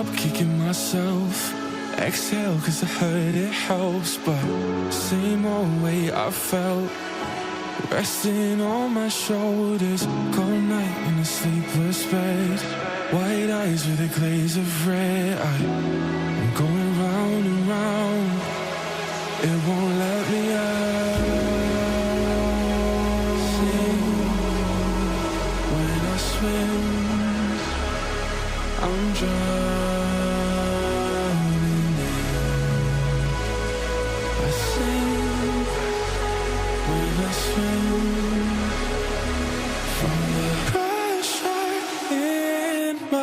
up kicking myself. Exhale cause I heard it helps, but same old way I felt, resting on my shoulders. Cold night in a sleepless bed, white eyes with a glaze of red. I'm going round and round, it won't let me out. Sing when I swim, I'm drowning in. I sing when I swim from the pressure in my.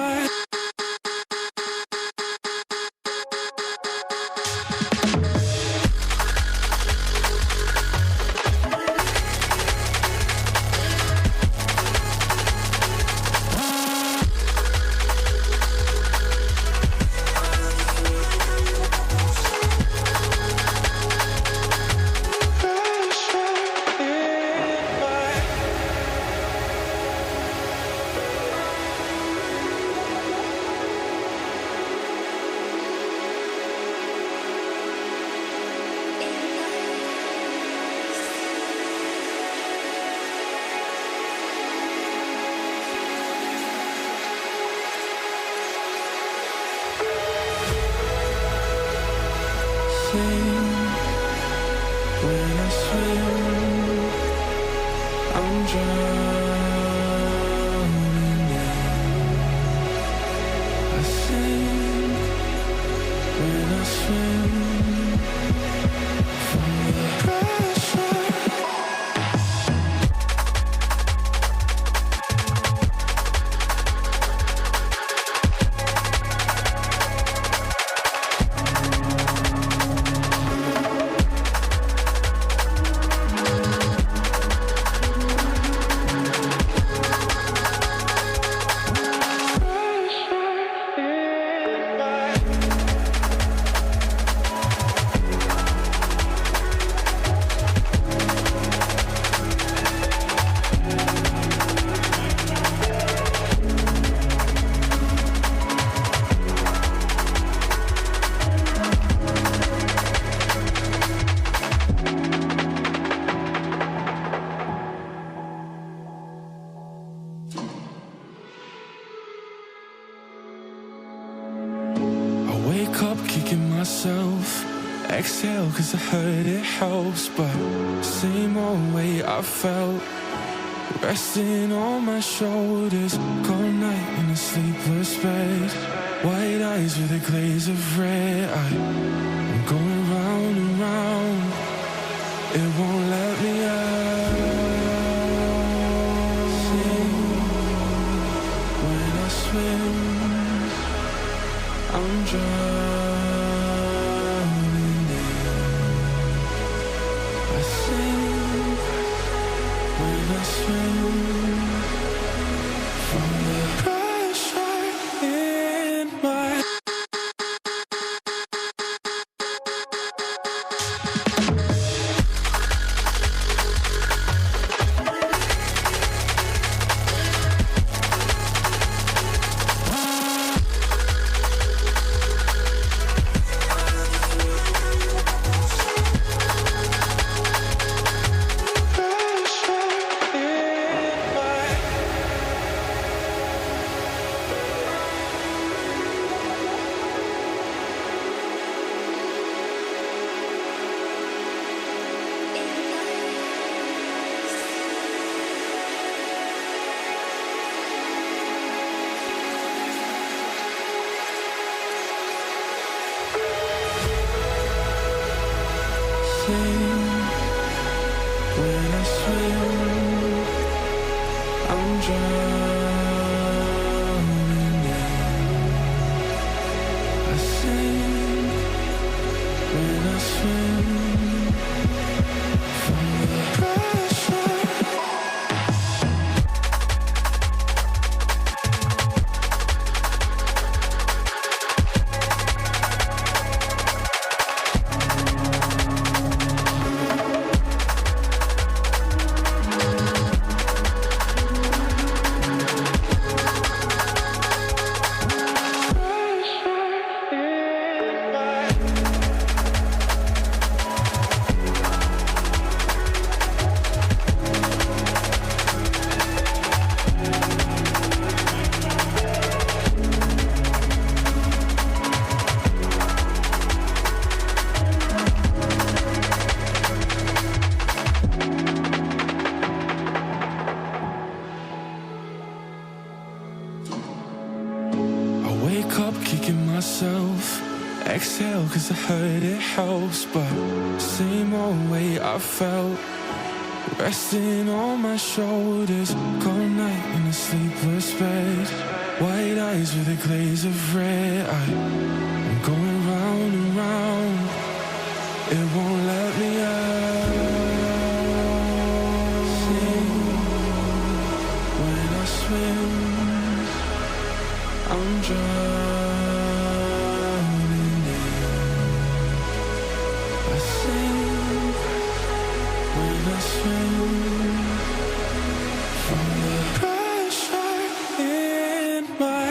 When I swim, I'm drowning in. I sing when I swim from the pressure. Wake up kicking myself. Exhale cause I heard it helps, but same old way I felt, resting on my shoulders. Cold night in a sleepless bed, white eyes with a glaze of red. I'm going round and round, it won't let me out. Sing when I swim, I'm drowning in. I sing when I swim from the pressure in my. When I swim, I'm drowning in. I sing when I swim from the pressure. myself. Exhale cause I heard it helps, but same old way I felt. Resting on my shoulders, cold night in a sleepless bed. White eyes with a glaze of red. I'm going round and round. It won't let me out. Sing when I swim. I'm drowning in. I sing when I swim from the pressure in my.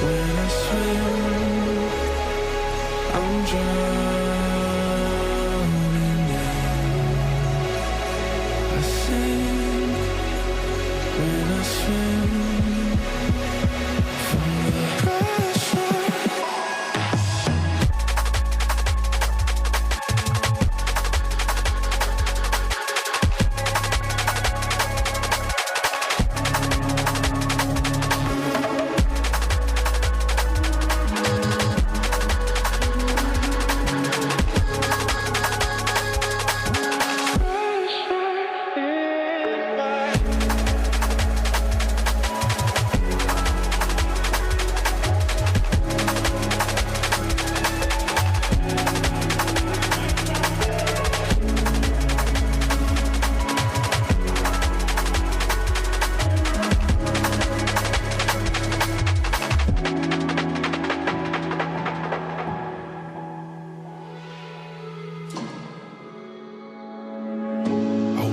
When I swim, I'm drowning in. I sing when I swim from the pressure.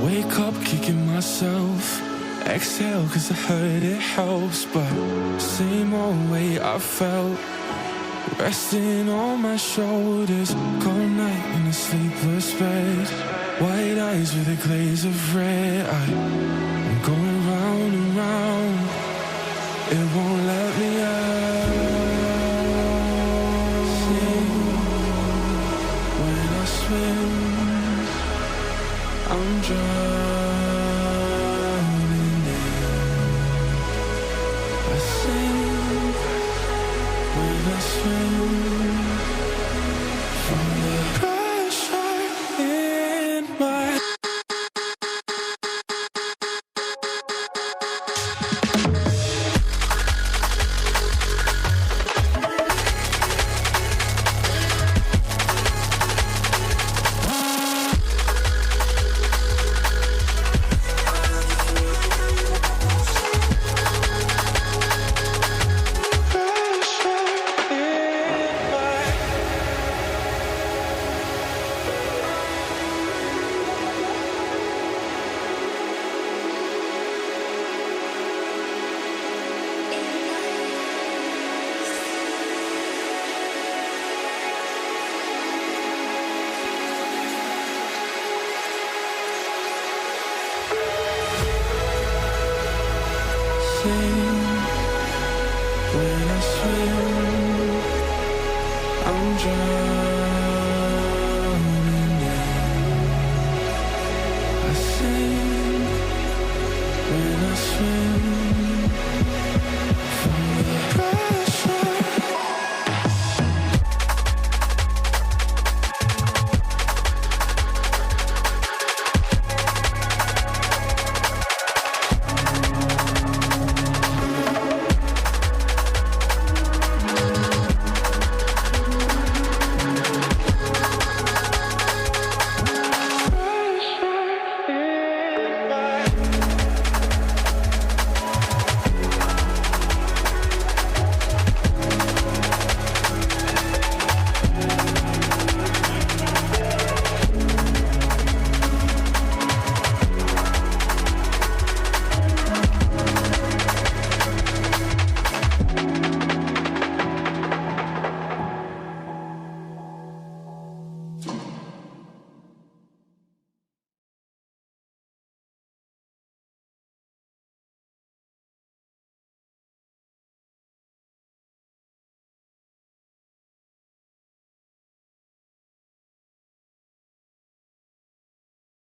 Wake up kicking myself. Exhale cause I heard it helps, but same old way I felt. Resting on my shoulders, cold night in a sleepless bed. White eyes with a glaze of red. I'm going round and round. It won't let me out. Sing when I swim. I'm drowning in. I sing when I swim from the pressure in my. When I swim, I'm drowning in. I sing when I swim.